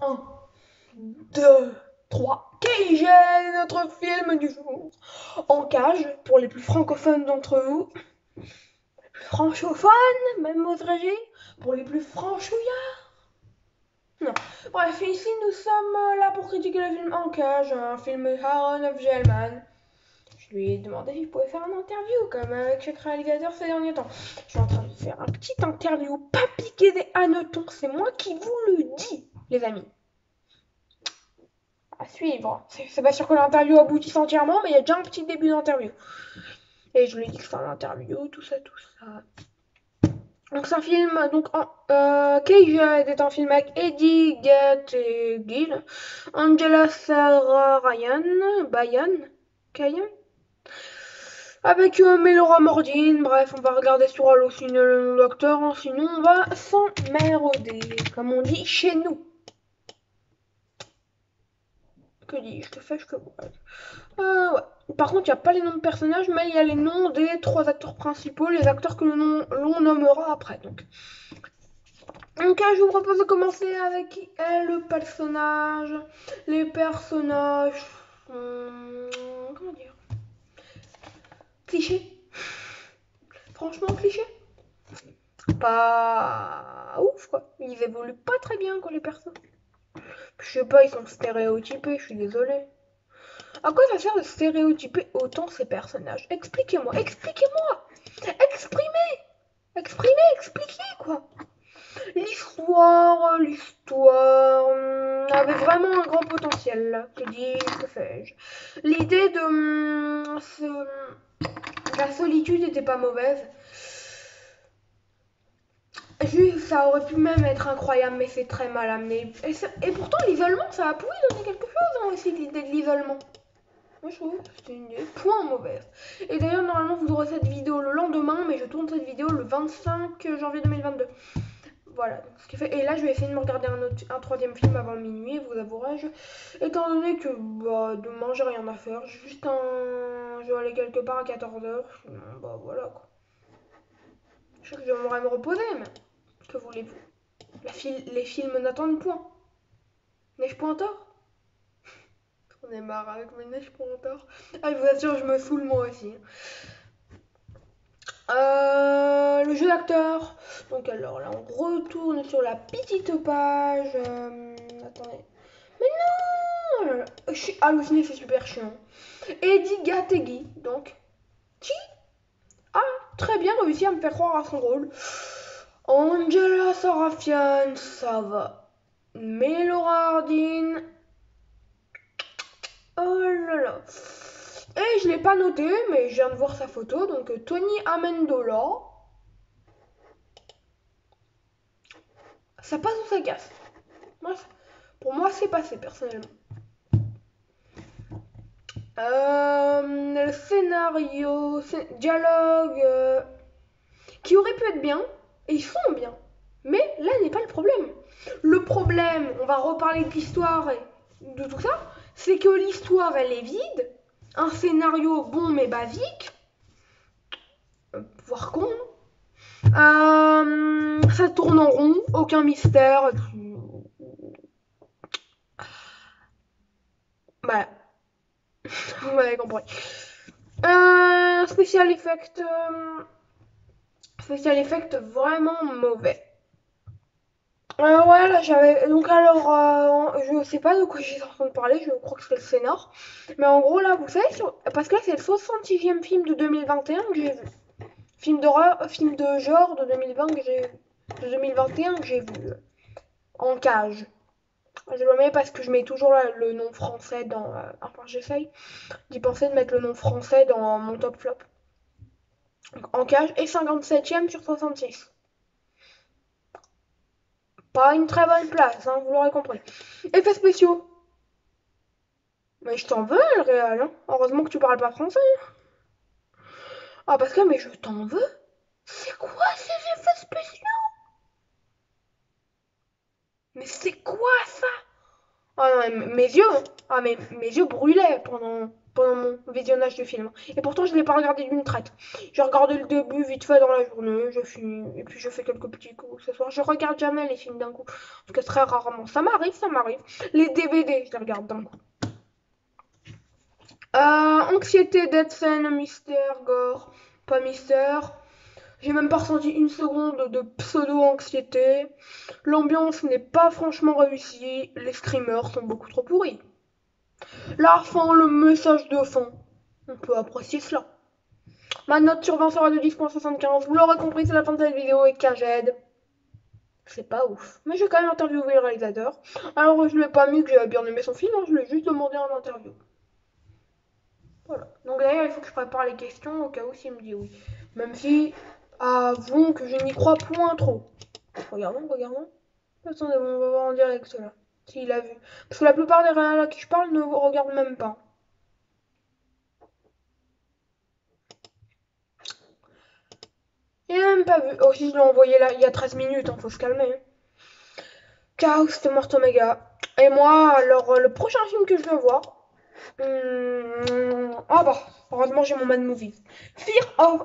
Un, 2, 3. Cage est notre film du jour. En cage, pour les plus francophones d'entre vous, les plus francophones, même oserais-je dire, pour les plus franchouillards. Non. Bref, ici nous sommes là pour critiquer le film En cage, un film de Aaron F. Gellman. Je lui ai demandé s'il pouvait faire une interview, comme avec chaque réalisateur ces derniers temps. Je suis en train de faire un petit interview, pas piqué des hannetons, c'est moi qui vous le dis, les amis. À suivre. C'est pas sûr que l'interview aboutisse entièrement, mais il y a déjà un petit début d'interview. Et je lui ai dit que c'était une interview, tout ça, tout ça. Donc c'est un film, donc Cage est un film avec Eddie Gatt et Gill, Angela Sarah Ryan, Bayan, Kayan, avec Melora Mordine. Bref, on va regarder sur Allociné le nom d'acteur, hein, sinon on va s'emmerder, comme on dit chez nous. Que dis-je, que fais-je, que ouais. Par contre, il n'y a pas les noms de personnages, mais il y a les noms des trois acteurs principaux, les acteurs que l'on nommera après. Donc, je vous propose de commencer avec qui est le personnage. Les personnages. Comment dire? Cliché. Franchement, cliché. Pas ouf, quoi. Ils évoluent pas très bien, quoi, les personnes. Je sais pas, ils sont stéréotypés, je suis désolée. À quoi ça sert de stéréotyper autant ces personnages? Expliquez-moi, expliquez-moi! Exprimez! Exprimez, expliquez, quoi! L'histoire avait vraiment un grand potentiel, là. Que dis-je, que fais-je? L'idée de la solitude n'était pas mauvaise. Juste, ça aurait pu même être incroyable, mais c'est très mal amené. Et pourtant, l'isolement, ça a pu donner quelque chose, hein, aussi, l'idée de l'isolement. Moi, je trouve que c'est une point mauvaise. Et d'ailleurs, normalement, vous aurez cette vidéo le lendemain, mais je tourne cette vidéo le 25 janvier 2022. Voilà, donc, ce qui fait. Et là, je vais essayer de me regarder un troisième film avant minuit, vous avouerai-je. Étant donné que demain, j'ai rien à faire. Juste un. Je vais aller quelque part à 14h. Bah voilà quoi. Je sais que j'aimerais me reposer, mais que voulez-vous? Les films n'attendent point. N'ai-je point tort? On est marre avec mes n'ai-je point tort. Ah, je vous assure, je me saoule moi aussi. Le jeu d'acteur. Donc alors là, on retourne sur la petite page. Attendez. Mais non, je suis halluciné, c'est super chiant. Eddie Gategui, donc. Qui a très bien réussi à me faire croire à son rôle. Angela Sarafian, ça va. Melora Hardin. Oh là là. Et je l'ai pas noté, mais je viens de voir sa photo. Donc Tony Amendola. Ça passe ou ça casse. Moi, pour moi, c'est passé, personnellement. Le scénario, dialogue, qui aurait pu être bien, et ils sont bien. Mais là n'est pas le problème. Le problème, on va reparler de l'histoire et de tout ça, c'est que l'histoire, elle est vide, un scénario bon mais basique, voire con. Ça tourne en rond, aucun mystère. Voilà, vous m'avez compris. Special effect, vraiment mauvais. Ouais, là j'avais. Donc alors, je sais pas de quoi j'étais en train de parler, je crois que c'était le scénar. Mais en gros, là, vous savez, parce que là c'est le 66e film de 2021 que j'ai vu. Film d'horreur, film de genre de 2020 que j'ai. De 2021 que j'ai vu. En cage. Je le mets parce que je mets toujours là, le nom français dans. Enfin, j'essaye d'y penser de mettre le nom français dans mon top flop. Donc, en cage et 57e sur 66. Pas une très bonne place, hein, vous l'aurez compris. Effets spéciaux. Mais je t'en veux, le réel, hein. Heureusement que tu parles pas français. Ah, parce que, mais je t'en veux. C'est quoi ces effets spéciaux? Mais c'est quoi ça? Ah non, mes yeux, ah, mes yeux brûlaient pendant mon visionnage du film. Et pourtant, je ne l'ai pas regardé d'une traite. J'ai regardé le début vite fait dans la journée, je finis, et puis je fais quelques petits coups ce soir. Je regarde jamais les films d'un coup, parce que très rarement. Ça m'arrive, ça m'arrive. Les DVD, je les regarde d'un coup. Anxiété, dead scène, mystère, gore, pas mystère. J'ai même pas ressenti une seconde de pseudo-anxiété. L'ambiance n'est pas franchement réussie. Les screamers sont beaucoup trop pourris. La fin, le message de fin. On peut apprécier cela. Ma note sur 20 sera de 10,75. Vous l'aurez compris, c'est la fin de cette vidéo et Caged. C'est pas ouf. Mais j'ai quand même interviewé le réalisateur. Alors je lui ai pas mis que j'avais bien aimé son film, hein, je lui ai juste demandé en interview. Voilà. Donc d'ailleurs, il faut que je prépare les questions au cas où s'il me dit oui. Même si, avouons que je n'y crois point trop. Regardons, regardons. Attendez, on va voir en direct là. S'il a vu. Parce que la plupart des réels à qui je parle ne regardent même pas. Il a même pas vu. Oh, si je l'ai envoyé là il y a 13 minutes, hein, faut se calmer. Chaos de Mort Omega. Et moi, alors, le prochain film que je vais voir. Ah bah, heureusement j'ai mon Mad Movies. Fear of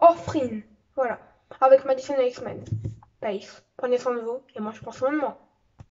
Offering. Voilà. Avec Madison et X-Men. Pace. Prenez soin de vous. Et moi, je prends soin de moi.